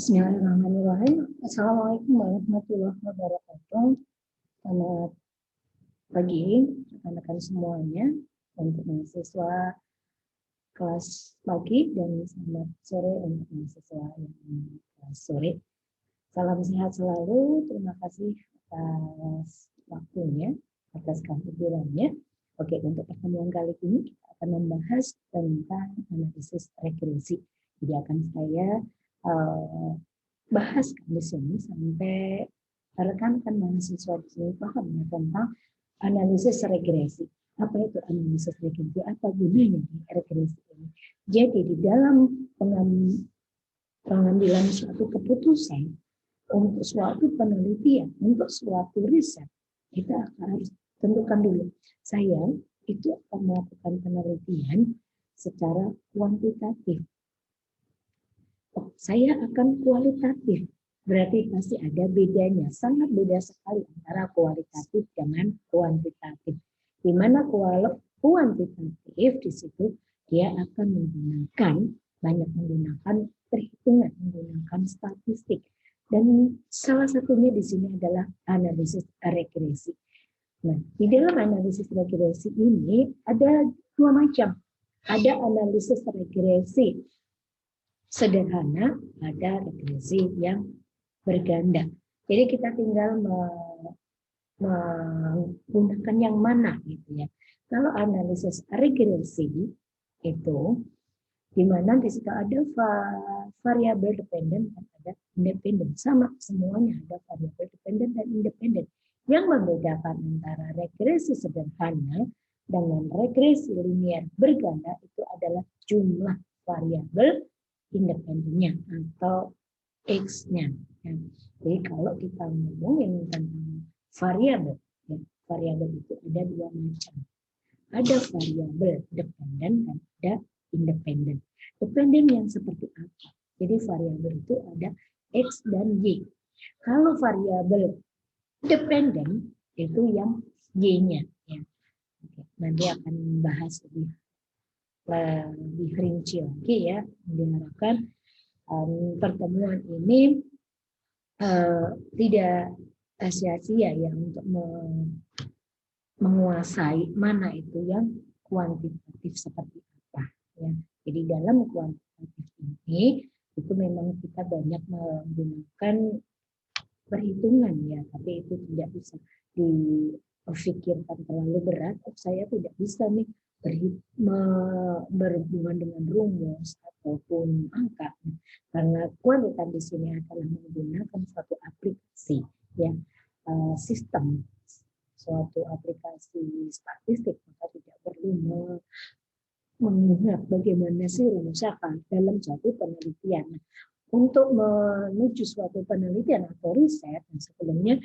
Bismillahirrahmanirrahim. Assalamualaikum warahmatullahi wabarakatuh. Selamat pagi rekan-rekan semuanya, untuk mahasiswa kelas pagi dan selamat sore untuk mahasiswa yang kelas sore. Salam sehat selalu. Terima kasih atas waktunya, atas kehadirannya. Oke, untuk pertemuan kali ini kita akan membahas tentang analisis regresi. Jadi akan saya bahas di sini sampai rekan-rekan mahasiswa di sini paham ya tentang analisis regresi. Apa itu analisis regresi? Apa gunanya regresi ini? Jadi di dalam pengambilan suatu keputusan untuk suatu penelitian, untuk suatu riset, kita harus tentukan dulu. Saya itu akan melakukan penelitian secara kuantitatif. Saya akan kualitatif, berarti pasti ada bedanya, sangat beda sekali antara kualitatif dengan kuantitatif. Di mana kuantitatif di situ dia akan banyak menggunakan perhitungan, menggunakan statistik, dan salah satunya di sini adalah analisis regresi. Nah, di dalam analisis regresi ini ada dua macam, ada analisis regresi sederhana, ada regresi yang berganda. Jadi kita tinggal menggunakan yang mana gitu ya. Kalau analisis regresi itu di mana di situ ada variabel dependen dan ada independen, sama semuanya ada variabel dependen dan independen. Yang membedakan antara regresi sederhana dengan regresi linear berganda itu adalah jumlah variabel independennya atau X-nya. Ya. Jadi kalau kita ngomongin tentang variabel, ya, variabel itu ada dua macam. Ada variabel dependen dan ada independen. Dependen yang seperti apa? Jadi variabel itu ada X dan Y. Kalau variabel dependen itu yang Y-nya. Ya. Oke, nanti akan membahas lebih rinci lagi ya. Diharapkan pertemuan ini tidak sia-sia ya untuk menguasai mana itu yang kuantitatif seperti apa ya. Jadi dalam kuantitatif ini itu memang kita banyak menggunakan perhitungan ya, tapi itu tidak bisa dipikirkan terlalu berat. Saya tidak bisa nih berhubungan dengan rumus ataupun angka, karena kuantitas di sini adalah menggunakan suatu aplikasi ya, sistem suatu aplikasi statistik, maka tidak perlu mengingat bagaimana sih rumusnya dalam suatu penelitian. Untuk menuju suatu penelitian atau riset, sebelumnya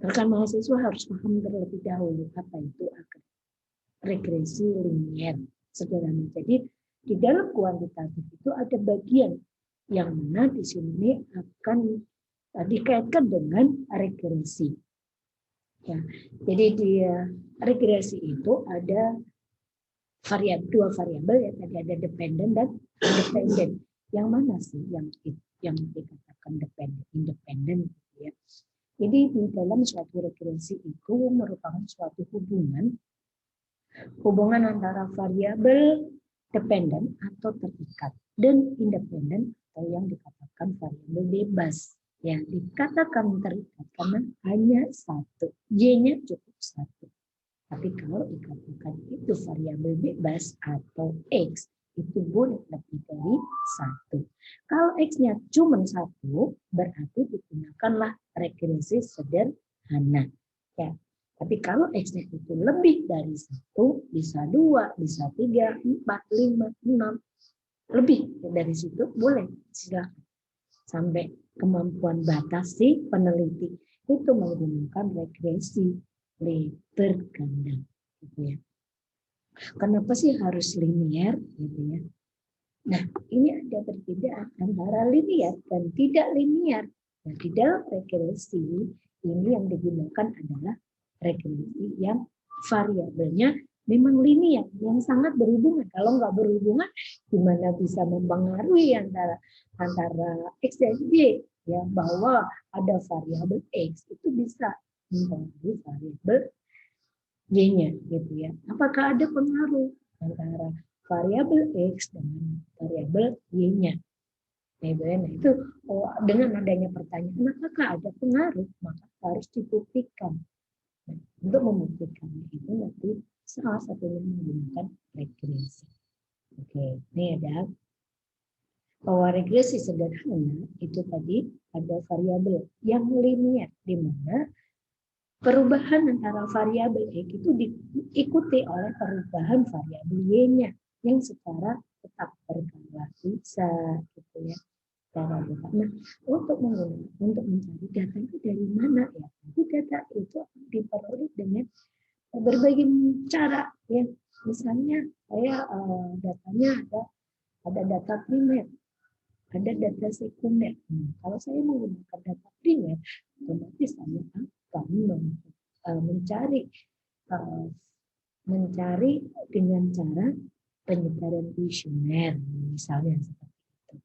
rekan mahasiswa harus paham terlebih dahulu apa itu regresi linear sederhana. Jadi di dalam kuantitatif itu ada bagian yang mana di sini akan dikaitkan dengan regresi. Ya, jadi di regresi itu ada dua variabel ya, tadi ada dependen dan independen. Yang mana sih yang dikatakan independen? Ya. Jadi di dalam suatu regresi itu merupakan suatu hubungan antara variabel dependen atau terikat dan independen atau yang dikatakan variabel bebas. Ya, dikatakan terikat karena hanya satu, Y-nya cukup satu. Tapi kalau dikatakan itu variabel bebas atau X, itu boleh lebih dari satu. Kalau X-nya cuma satu, berarti digunakanlah regresi sederhana. Ya. Tapi kalau X-nya itu lebih dari satu, bisa 2, bisa 3, 4, 5, 6, lebih dari situ, boleh, silakan. Sampai kemampuan batas si peneliti itu menggunakan regresi berganda. Gitu ya. Kenapa sih harus linear? Gitu ya. Nah, ini ada perbedaan antara linear dan tidak linear. Nah, di dalam regresi ini yang digunakan adalah regresi yang variabelnya memang linear yang sangat berhubungan. Kalau nggak berhubungan, gimana bisa mempengaruhi antara X dan Y, ya, bahwa ada variabel X itu bisa mempengaruhi variabel Y-nya, gitu ya. Apakah ada pengaruh antara variabel X dengan variabel Y-nya? Nah, itu dengan adanya pertanyaan, apakah ada pengaruh, maka harus dibuktikan. Nah, untuk membuktikan itu nanti salah satunya menggunakan regresi. Oke, ini ada bahwa regresi sederhana itu tadi ada variabel yang linear, di mana perubahan antara variabel X itu diikuti oleh perubahan variabel Y-nya yang secara tetap berkala bisa, gitu ya. Nah, untuk mencari data itu dari mana ya? Jadi data itu diperoleh dengan berbagai cara, ya. Misalnya saya datanya ada data primer, ada data sekunder. Kalau saya menggunakan data primer, otomatis saya akan mencari dengan cara penyebaran kuesioner, misalnya seperti itu.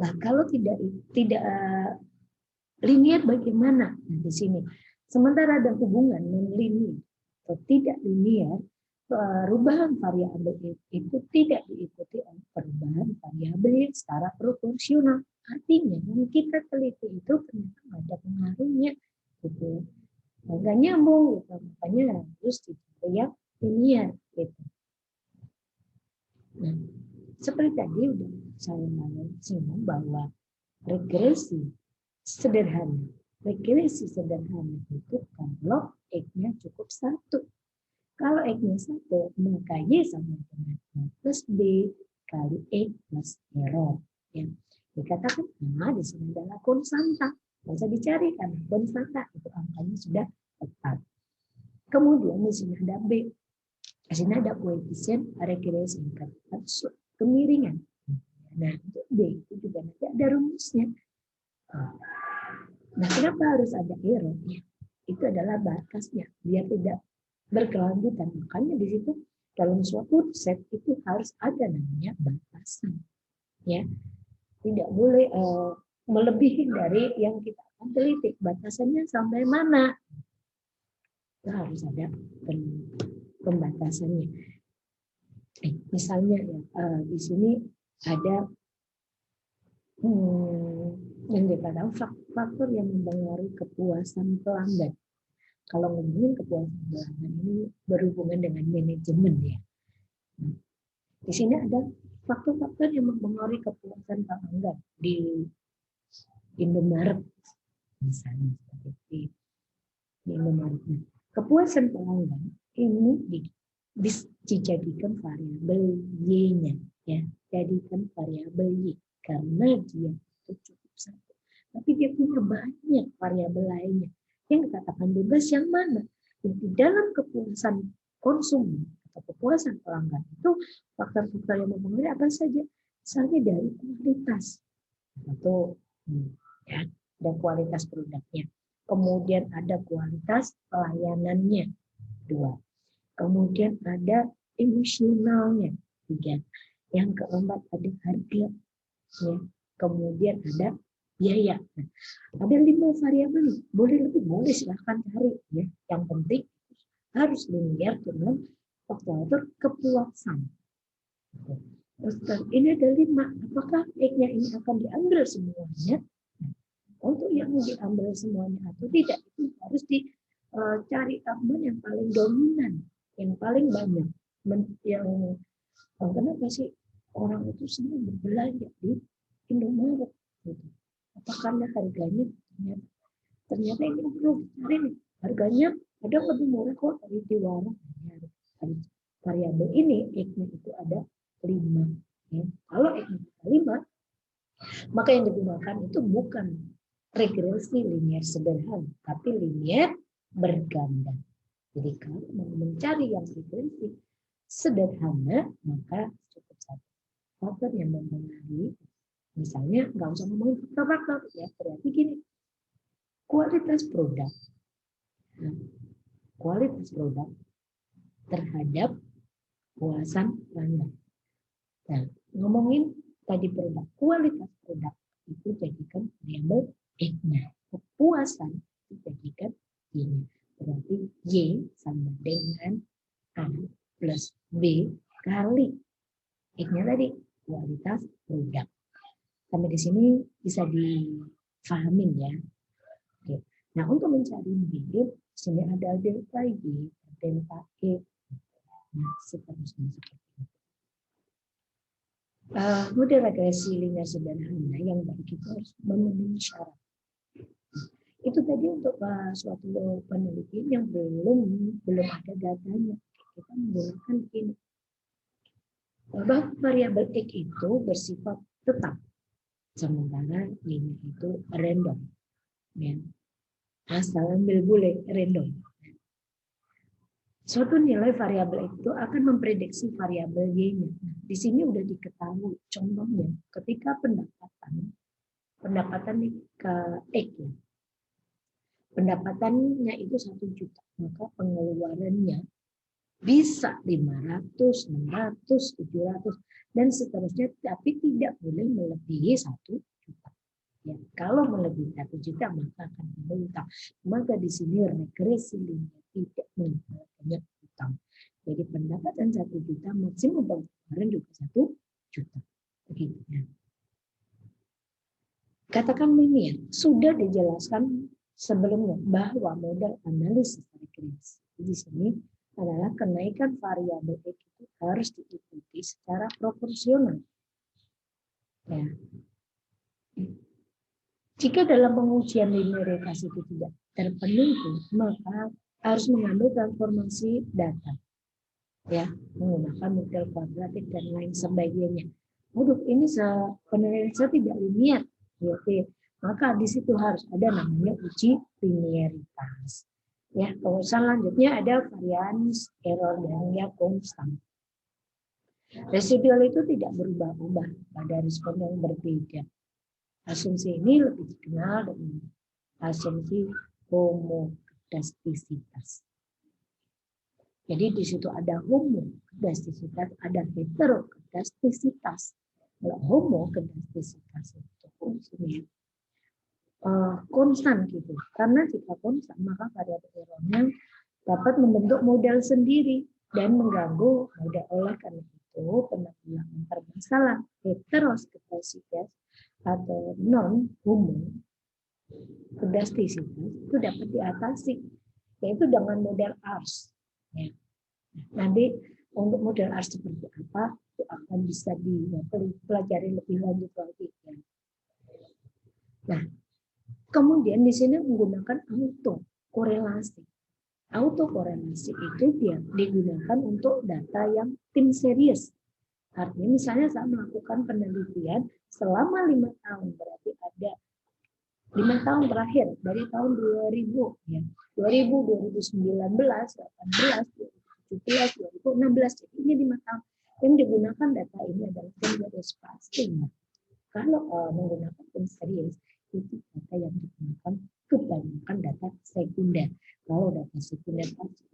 Nah, kalau tidak linear bagaimana? Nah, di sini sementara ada hubungan non-linear atau tidak linear, perubahan variabel itu tidak diikuti oleh perubahan variabel secara proporsional. Artinya yang kita teliti itu ternyata ada pengaruhnya, gitu. Nggak nyambung, gitu. Makanya harus dicari yang linear, gitu. Nah, seperti tadi udah saya singgung bahwa regresi sederhana. Regresi sederhana itu kalau X-nya cukup 1. Kalau X-nya 1, maka Y sama dengan A plus B kali X plus error. Ya. Dikatakan, nah di sini adalah konstanta. Nggak usah dicari karena konstanta itu angkanya sudah tepat. Kemudian di sini ada B. Di sini ada koefisien regresi kemiringan. Nah, untuk B itu juga nanti ada rumusnya. Nah, kenapa harus ada error? Ya, itu adalah batasnya, biar tidak berkelanjutan. Makanya di situ dalam suatu set itu harus ada namanya batasan. Ya, tidak boleh melebihi dari yang kita akan teliti. Batasannya sampai mana? Itu harus ada pembatasannya. Misalnya ya, di sini ada yang dikatakan faktor yang mempengaruhi kepuasan pelanggan. Kalau ngomongin kepuasan pelanggan ini berhubungan dengan manajemen, ya. Di sini ada faktor-faktor yang mempengaruhi kepuasan pelanggan di Indomaret, misalnya seperti di Indomaret. Kepuasan pelanggan ini dijadikan variabel Y-nya, ya, jadikan variabel Y karena dia itu cukup 1. Tapi dia punya banyak variabel lainnya. Yang dikatakan bebas yang mana? Yang di dalam kepuasan konsumen atau kepuasan pelanggan itu faktor-faktor yang mempengaruhi apa saja? Misalnya dari kualitas atau ya, ada kualitas produknya. Kemudian ada kualitas pelayanannya, 2. Kemudian ada emosionalnya, 3. Yang keempat ada harga. Ya. Kemudian ada biaya. Nah, ada 5 variabel. Boleh lebih, boleh silahkan cari. Ya. Yang penting harus linear dengan faktor kepuasan. Ini ada 5. Apakah X-nya ini akan diambil semuanya? Nah, untuk yang diambil semuanya atau tidak, itu harus dicari tambahan yang paling dominan, yang paling banyak. Yang kenapa sih orang itu senang berbelanja di Indomaret? Gitu. Apa karena harganya ternyata ini perlu dicari nih. Harganya ada lebih murah kok dari di warung. Variabel ini X-nya itu ada 5. Ya. Kalau X-nya 5, maka yang digunakan itu bukan regresi linear sederhana, tapi linear berganda. Jadi kalau mau mencari yang regresi sederhana, maka cukup 1 faktor yang mempengaruhi. Misalnya nggak usah ngomongin faktor-faktor, ya, berarti gini, kualitas produk. Nah, kualitas produk terhadap kepuasan pelanggan. Nah, ngomongin tadi produk, kualitas produk itu jadikan variabel X-nya. Kepuasan itu jadikan Y-nya. Berarti Y sama dengan A plus B kali X-nya tadi, kualitas produk. Sampai di sini bisa difahamin ya. Oke. Nah, untuk mencari B, di sini ada delta Y, delta E. Nah, seterusnya seperti itu. Model regresi linear sederhana yang baik itu harus memenuhi syarat. Itu tadi untuk suatu penelitian yang belum ada datanya. Kita menggunakan ini. Bahwa variabel X itu bersifat tetap, sementara ini itu random. Ya. Asal ambil bule random. Suatu nilai variabel itu akan memprediksi variabel Y-nya. Nah, di sini udah diketahui. Contohnya, ketika pendapatan ke X ya. Pendapatannya itu 1 juta, maka pengeluarannya bisa 500, 600, 700 dan seterusnya, tapi tidak boleh melebihi 1 juta. Ya, kalau melebihi 1 juta maka akan berhutang. Maka di sini regresi linear tidak banyak utang. Jadi pendapatan 1 juta, maksimum pengeluaran juga 1 juta. Begitu ya. Katakan linear sudah dijelaskan sebelumnya bahwa model analisis regresi di sini adalah kenaikan variabel X itu harus diikuti secara proporsional. Ya. Jika dalam pengujian linearitas itu tidak terpenuhi, maka harus mengambil transformasi data, ya, menggunakan model kuadratik dan lain sebagainya. Waduh, ini penilaian saya tidak linear, ya, maka di situ harus ada namanya uji linearitas. Ya, kalau selanjutnya ada varians error dan yang konstan. Residual itu tidak berubah-ubah pada respon yang berbeda. Asumsi ini lebih dikenal dengan asumsi homodastisitas. Jadi di situ ada homodastisitas, ada heterodastisitas. Kalau homodastisitas itu fungsinya konstan gitu. Karena jika konstan maka variabel errornya dapat membentuk model sendiri dan mengganggu model. Oleh karena itu penanggulangan permasalahan heterodastisitas atau non homodastisitas itu dapat diatasi, yaitu dengan model ARS. Ya. Nanti untuk model ARS seperti apa itu akan bisa dipelajari lebih lanjut lagi. Ya. Nah, kemudian di sini menggunakan autokorelasi. Autokorelasi itu dia digunakan untuk data yang tim series. Artinya misalnya saya melakukan penelitian selama 5 tahun, berarti ada 5 tahun terakhir dari tahun 2000, ya, 2000, 2019, 18, 2017, 2016, jadi ini 5 tahun. Yang digunakan data ini adalah tim series pastinya. Kalau menggunakan tim series itu data yang digunakan kebanyakan data sekunder. Kalau data sekunder pasti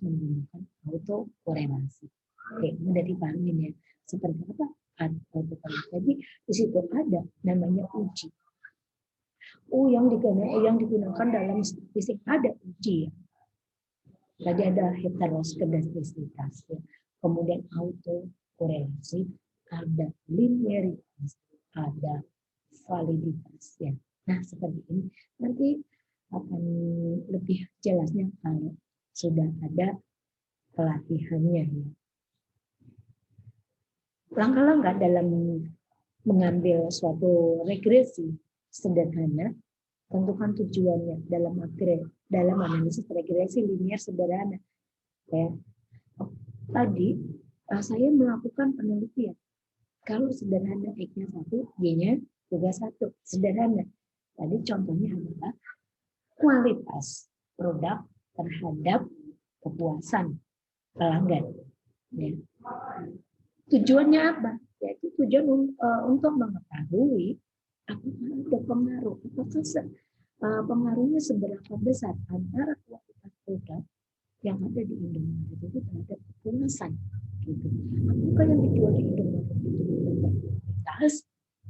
menggunakan autokorelasi. Oke, mudah dipahami ya. Seperti apa? Jadi di situ ada namanya uji. Yang digunakan dalam statistik ada uji. Tadi ada heterodastisitas, ya. Kemudian autokorelasi, ada linearitas, ada validitas, ya. Nah, seperti ini nanti akan lebih jelasnya kalau sudah ada pelatihannya, ya. Langkah-langkah dalam mengambil suatu regresi sederhana, tentukan tujuannya dalam analisis regresi linear sederhana. Ya. Tadi saya melakukan penelitian. Kalau sederhana X-nya 1, Y-nya juga 1. Sederhana. Tadi contohnya adalah kualitas produk terhadap kepuasan pelanggan. Ya. Tujuannya apa? Yaitu tujuan untuk mengetahui apakah ada pengaruh, apakah pengaruhnya seberapa besar antara kualitas produk yang ada di Indomaret itu terhadap kemasan gitu. Apakah yang dijual di Indomaret itu berkualitas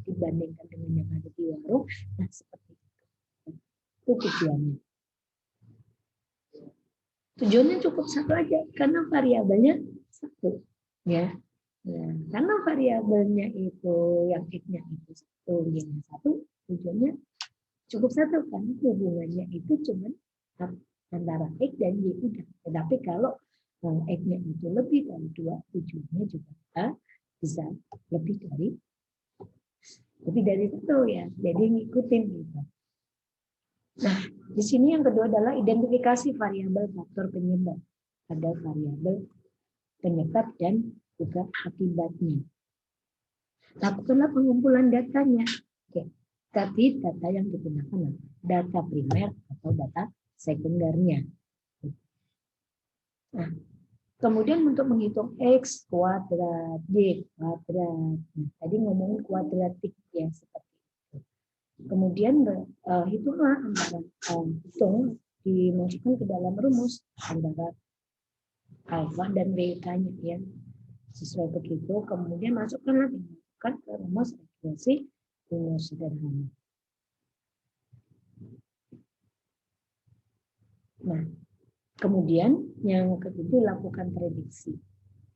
dibandingkan dengan yang ada di warung? Nah, seperti itu. Itu tujuannya. Tujuannya cukup satu aja karena variabelnya satu, ya. Nah, karena variabelnya itu yang x-nya itu satu, y-nya satu, tujuannya cukup satu kan, hubungannya itu cuma antara x dan y udah. Tetapi kalau x-nya itu lebih dari 2, tujuannya juga bisa lebih dari satu ya. Jadi ngikutin gitu. Nah, di sini yang kedua adalah identifikasi variabel faktor penyebab. Ada variabel penyebab dan juga akibatnya. Lakukanlah pengumpulan datanya. Oke. Tapi data yang digunakan data primer atau data sekundernya. Nah, kemudian untuk menghitung x kuadrat, y kuadrat. Nah, tadi ngomongin kuadratik ya seperti itu. Kemudian hitunglah antara hitung dimasukkan ke dalam rumus antara alfa dan beta-nya ya. Sesuai begitu, kemudian masukkanlah ke rumus ekspresi rumus sederhana. Nah, kemudian yang ketiga lakukan prediksi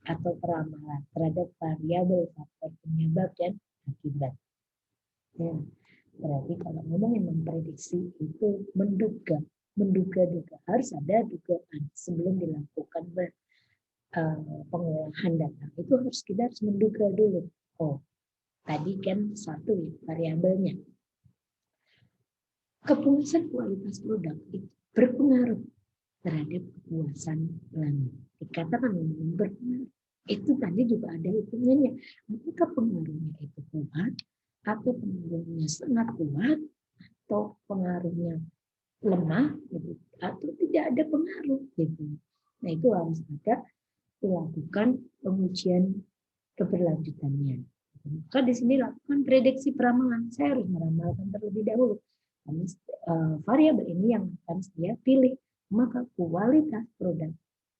atau peramalan terhadap variabel faktor penyebab dan akibat. Ya, berarti kalau ngomongin memprediksi itu menduga-duga harus ada dugaan sebelum dilakukan pengolahan data. Itu kita harus menduga dulu. Oh, tadi kan satu ya variabelnya. Kepuasan kualitas produk itu berpengaruh terhadap kepuasan pelanggan. Dikatakan berpengaruh. Itu tadi juga ada hitungannya. Apakah pengaruhnya itu kuat atau pengaruhnya sangat kuat atau pengaruhnya lemah gitu, atau tidak ada pengaruh gitu. Nah, itu harus ada dilakukan pengujian keberlanjutannya. Maka di sini lakukan prediksi peramalan. Saya harus meramalkan terlebih dahulu. Karena variabel ini yang akan saya pilih, maka kualitas produk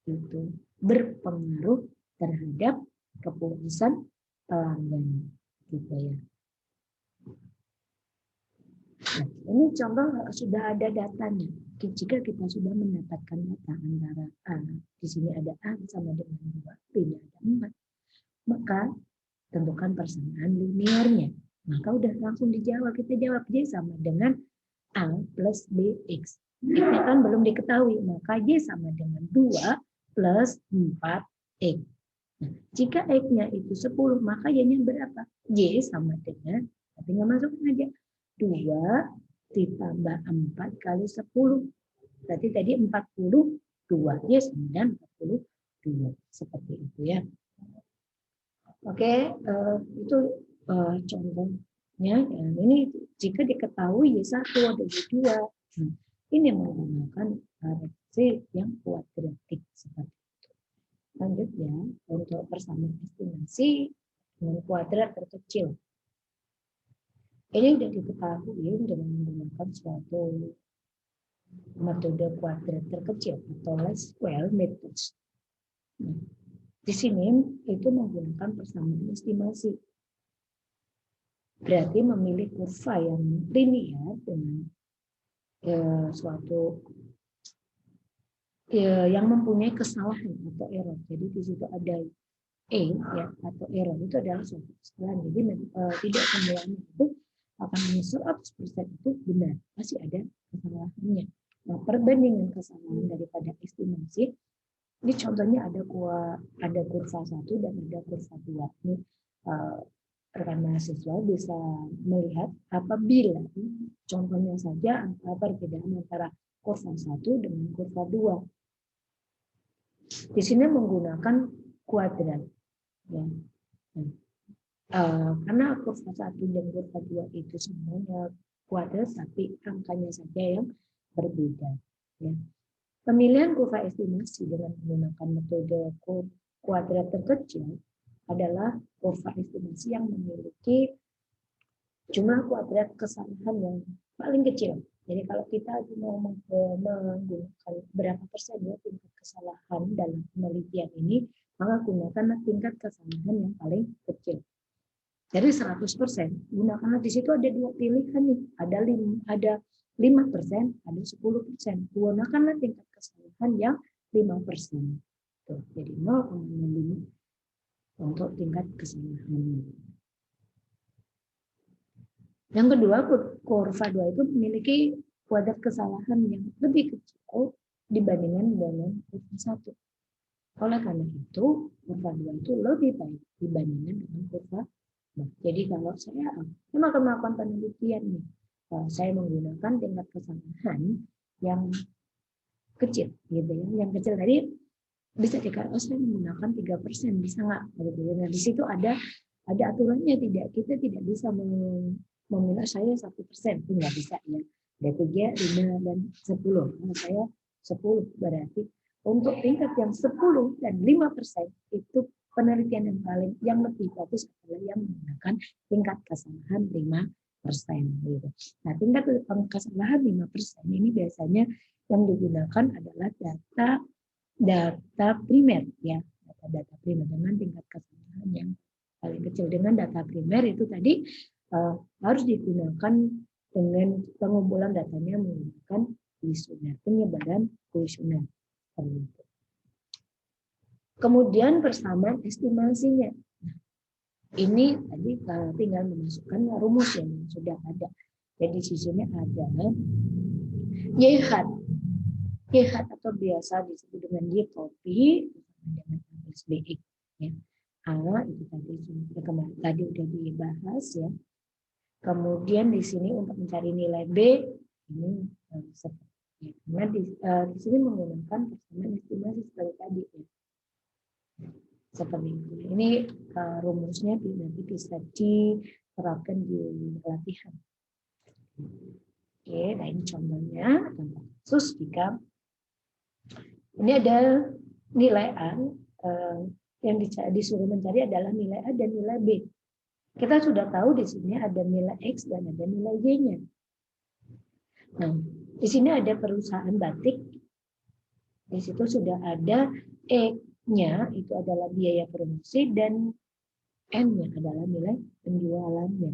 itu berpengaruh terhadap kepuasan pelanggan gitu ya. Nah, ini contoh sudah ada datanya. Jika kita sudah mendapatkan data antara A, di sini ada A sama dengan 2, B ada 4, maka tentukan persamaan linearnya. Maka udah langsung dijawab. Kita jawab Y sama dengan A plus BX. X-nya kan belum diketahui, maka Y sama dengan 2 plus 4X. Nah, jika X-nya itu 10, maka Y-nya berapa? Y sama dengan, tinggal masukkan aja. 2 ditambah 4 kali 10. Berarti tadi 42. Y sama dengan 42. Seperti itu ya. Oke, itu contohnya. Ini jika diketahui Y1 ada Y2. Nah, ini menggunakan reaksi yang kuadratik seperti itu. Lanjut ya, untuk persamaan estimasi dengan kuadrat terkecil. Ini sudah diketahui dengan menggunakan suatu metode kuadrat terkecil atau least square methods. Nah, di sini itu menggunakan persamaan estimasi. Berarti memilih kurva yang linear dengan suatu yang mempunyai kesalahan atau error. Jadi di situ ada ya atau error itu adalah suatu kesalahan. Jadi tidak semuanya itu akan menyusul 100% itu benar, masih ada kesalahannya. Nah, perbandingan kesalahan daripada estimasi ini contohnya ada kurva 1 dan ada kurva 2. Ini rekan mahasiswa bisa melihat apabila contohnya saja perbedaan antara kurva 1 dengan kurva 2. Di sini menggunakan kuadrat. Ya. Karena kurva 1 dan kurva 2 itu semuanya kuadrat, tapi angkanya saja yang berbeda. Ya. Pemilihan kurva estimasi dengan menggunakan metode kuadrat terkecil adalah kurva estimasi yang memiliki jumlah kuadrat kesalahan yang paling kecil. Jadi kalau kita mau menggunakan berapa persen ya tingkat kesalahan dalam penelitian ini, maka gunakanlah tingkat kesalahan yang paling kecil. Dari 100%, gunakanlah di situ ada dua pilihan nih, ada 5%, ada 10%. Gunakanlah tingkat kesalahan yang 5%. Tuh, jadi 0,5 untuk tingkat kesalahannya. Yang kedua, kurva 2 itu memiliki kuadrat kesalahan yang lebih kecil dibandingkan dengan kurva 1. Oleh karena itu, kurva 2 itu lebih baik dibandingkan dengan kurva 2. Jadi kalau saya akan melakukan penelitian nih, saya menggunakan tingkat kesalahan yang kecil, gitu ya. Yang kecil tadi bisa dikatakan, saya menggunakan 3%, bisa nggak? Nah, di situ ada aturannya, tidak, kita tidak bisa memilih saya 1%, itu nggak bisa ya. Ada 3, 5, dan 10. Nah, saya 10 berarti untuk tingkat yang 10 dan 5% itu penelitian yang lebih bagus adalah yang menggunakan tingkat kesalahan 5%. Gitu. Nah, tingkat kesalahan 5% ini biasanya yang digunakan adalah data primer ya, data primer dengan tingkat kesalahan yang paling kecil. Dengan data primer itu tadi harus digunakan dengan pengumpulan datanya menggunakan kuesioner, penyebaran kuesioner. Kemudian persamaan estimasinya. Nah, ini tadi tinggal memasukkan rumus yang sudah ada. Jadi di sini ada YH. YH atau biasa disebut dengan Y topi dengan BX ya. A itu tadi udah dibahas ya. Kemudian di sini untuk mencari nilai B ini seperti ya. Karena di sini menggunakan persamaan estimasi seperti tadi ya. Seperti itu. Ini rumusnya nanti bisa diterapkan di latihan. Oke, nah ini contohnya. Khusus jika ini ada nilai A yang disuruh mencari adalah nilai A dan nilai B. Kita sudah tahu di sini ada nilai X dan ada nilai Y-nya. Nah, di sini ada perusahaan batik. Di situ sudah ada E-nya itu adalah biaya promosi dan N-nya adalah nilai penjualannya.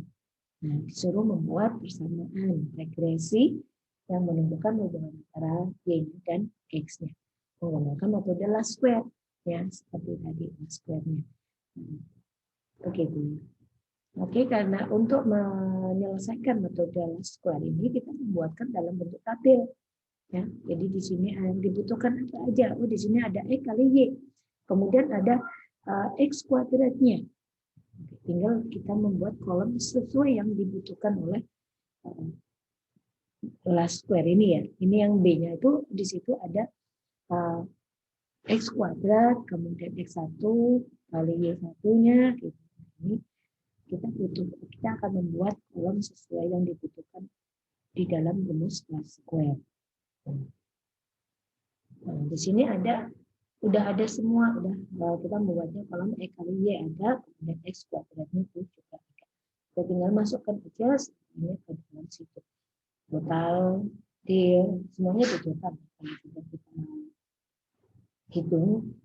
Nah, disuruh membuat persamaan regresi yang menunjukkan hubungan antara Y dan X-nya menggunakan metode last square ya, seperti tadi last square-nya. Begitu. Oke, karena untuk menyelesaikan metode last square ini kita membuatkan dalam bentuk tabel. Ya, jadi di sini yang dibutuhkan apa aja? Oh, di sini ada X kali Y. Kemudian ada X kuadratnya. Tinggal kita membuat kolom sesuai yang dibutuhkan oleh last square ini ya. Ini yang B-nya itu di situ ada X kuadrat, kemudian X1 kali Y1-nya. Gitu. Ini kita akan membuat kolom sesuai yang dibutuhkan di dalam rumus last square. Nah, di sini udah ada semua, kita membuatnya kolom X kali Y ada, kemudian X kuadratnya itu juga ada. Kita tinggal masukkan aja semuanya ke dalam situ. Total semuanya ditotal. Kalau sudah kita hitung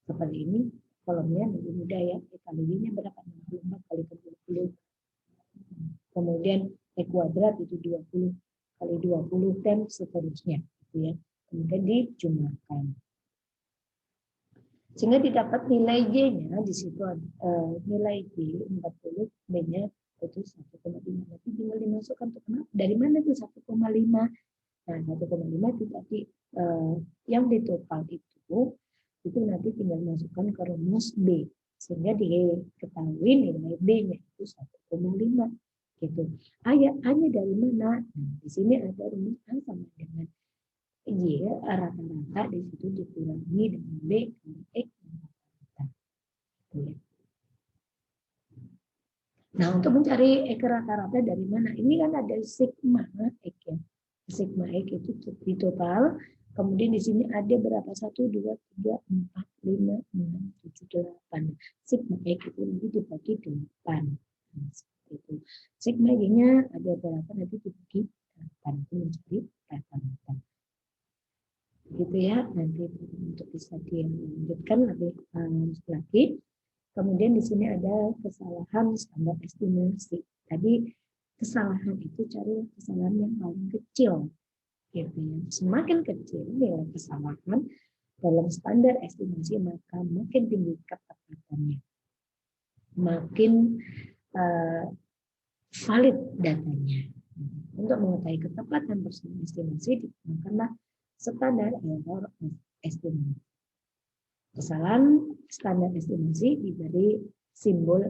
seperti ini, kolomnya lebih mudah ya. X kali Y-nya berapa? 64 kali 20. Kemudian X kuadrat itu 20 kali 20 dan seterusnya. Gitu ya. Kemudian dijumlahkan. Sehingga didapat nilai Y-nya di situ nilai Y 40, B-nya itu 1,5. Nanti tinggal dimasukkan tuh kenapa? Dari mana tuh 1,5? Nah, 1,5 itu tadi yang ditotal itu nanti tinggal masukkan ke rumus B. Sehingga diketahui nilai B-nya itu 1,5. Gitu. A-nya dari mana? Nah, di sini ada rumus A sama dengan Y, rata-rata di situ dikurangi dengan B kali X rata-rata. Nah, untuk mencari X rata-rata dari mana? Ini kan ada sigma X ya. Sigma X itu di total. Kemudian di sini ada berapa? 1, 2, 3, 4, 5, 6, 7, 8. Sigma X itu nanti dibagi 8. Nah, seperti itu. Sigma Y-nya ada berapa? Nanti dibagi 8 itu mencari rata-rata. Gitu ya, nanti untuk bisa dilanjutkan lebih lagi. Kemudian di sini ada kesalahan standar estimasi. Tadi kesalahan itu cari kesalahan yang paling kecil, gitu ya. Semakin kecil nilai kesalahan dalam standar estimasi, maka makin tinggi ketepatan, makin valid datanya. Untuk mengetahui ketepatan persamaan estimasi, digunakanlah standar error estimasi. Kesalahan standar estimasi diberi simbol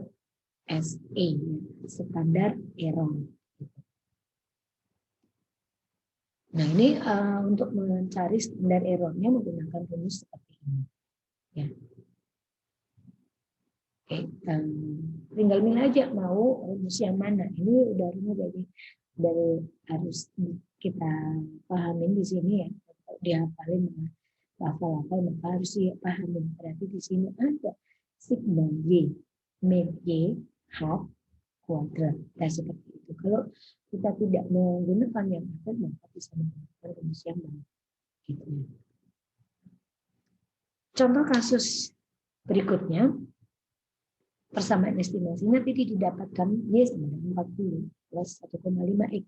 SA, standar error. Nah, ini untuk mencari standar errornya menggunakan rumus seperti ini. Ya. Oke, tinggal milih aja mau rumus yang mana. Ini udah rumus dari harus kita pahamin di sini ya. Dihafalin, hafal maka harus dipahamin. Berarti di sini ada sigma y, med y, half, kuadrat. Nah, seperti itu. Kalau kita tidak menggunakan yang ada, maka bisa menggunakan rumus yang baru. Gitu. Contoh kasus berikutnya, persamaan estimasinya tadi didapatkan Y sama dengan 40 plus 1,5X.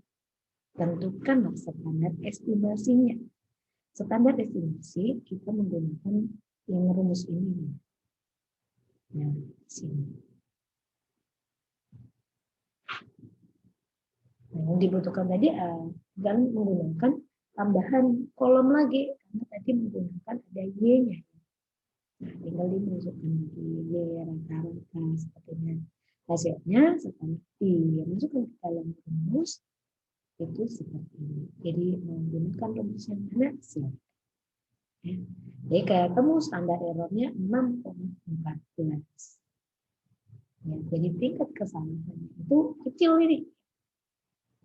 Tentukanlah standar estimasinya. Standar estimasi kita menggunakan yang rumus ini. Nah, sini. Nah, yang dibutuhkan tadi dan menggunakan tambahan kolom lagi karena tadi menggunakan ada Y-nya. Nah, tinggal dimasukkan lagi Y rata-rata sepertinya. Hasilnya setelah dimasukkan ke dalam rumus itu seperti ini. Jadi menggunakan rumus yang mana silakan. Ya. Jadi ketemu standar errornya 6,14. Ya, jadi tingkat kesalahannya itu kecil ini.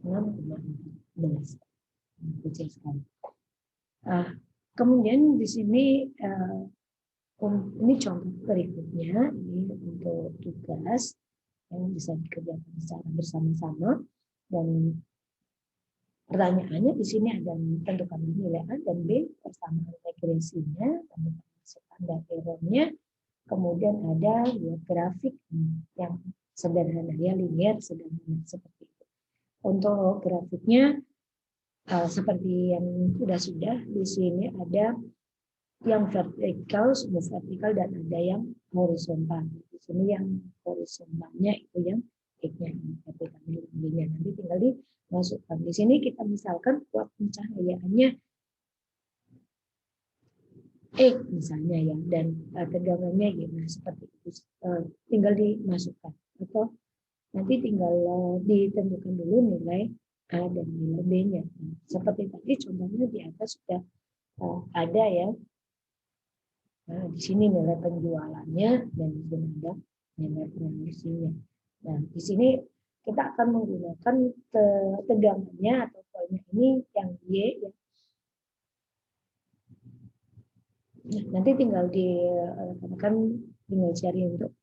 6,14. Kecil sekali. Kemudian di sini ini contoh berikutnya, ini untuk tugas yang bisa dikerjakan secara bersama-sama, dan pertanyaannya di sini ada tentukan nilai A dan B, persamaan regresinya, tentukan standar errornya, kemudian ada grafik yang sederhana, ya linear sederhana seperti itu. Untuk grafiknya seperti yang sudah di sini ada yang vertikal, sumbu vertikal, dan ada yang horizontal. Di sini yang horizontalnya itu yang X-nya, vertikalnya tingginya. Nanti tinggal dimasukkan. Di sini kita misalkan kuat pencahayaannya X misalnya ya, dan tegangannya gimana seperti itu. Tinggal dimasukkan atau nanti tinggal ditentukan dulu nilai A dan nilai B-nya. Seperti tadi contohnya di atas sudah ada ya. Nah, di sini nilai penjualannya dan di sini ada nilai produksinya. Nah, di sini kita akan menggunakan tegangannya atau poinnya ini yang Y. Ya. Nah, nanti tinggal tinggal cari untuk,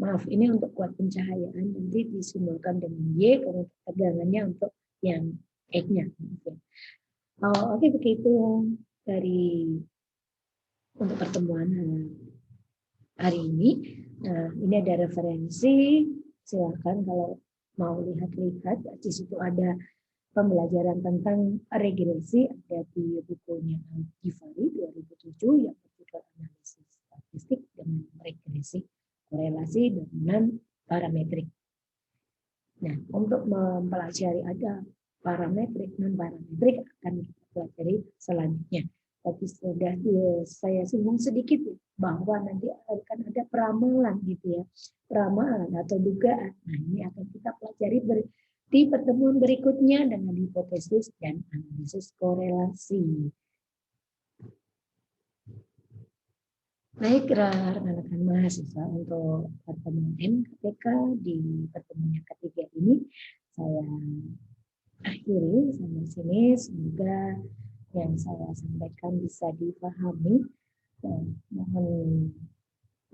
maaf, ini untuk kuat pencahayaan, nanti disimbolkan dengan Y, kalau tegangannya untuk yang X-nya. Oke, begitu dari untuk pertemuan hari ini. Nah, ini ada referensi, silakan kalau mau lihat-lihat. Di situ ada pembelajaran tentang regresi, ada di bukunya Al-Ghifari 2007 yang berjudul Analisis Statistik dengan Regresi, Korelasi dengan Parametrik. Nah, untuk mempelajari ada parametrik, non-parametrik akan kita pelajari selanjutnya. Tapi sudah saya singgung sedikit ya, bahwa nanti akan ada peramalan gitu ya, peramalan atau dugaan. Nah, ini akan kita pelajari di pertemuan berikutnya dengan hipotesis dan analisis korelasi. Baik, rekan-rekan mahasiswa, untuk pertemuan MKPK di pertemuan yang ketiga ini saya akhiri sampai sini. Semoga yang saya sampaikan bisa dipahami. Mohon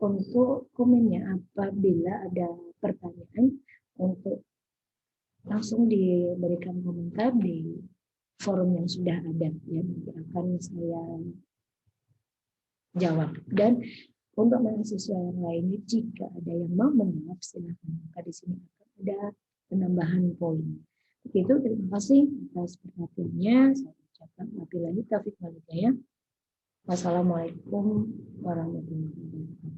untuk komennya apabila ada pertanyaan untuk langsung diberikan komentar di forum yang sudah ada, ya, nanti akan saya jawab. Dan untuk mahasiswa yang lainnya, jika ada yang mau menjawab, silakan. Maka di sini akan ada penambahan poin. Begitu, terima kasih atas perhatiannya. Saya ucapkan wabillahi taufiq wal hidayah. Wassalamualaikum warahmatullahi wabarakatuh.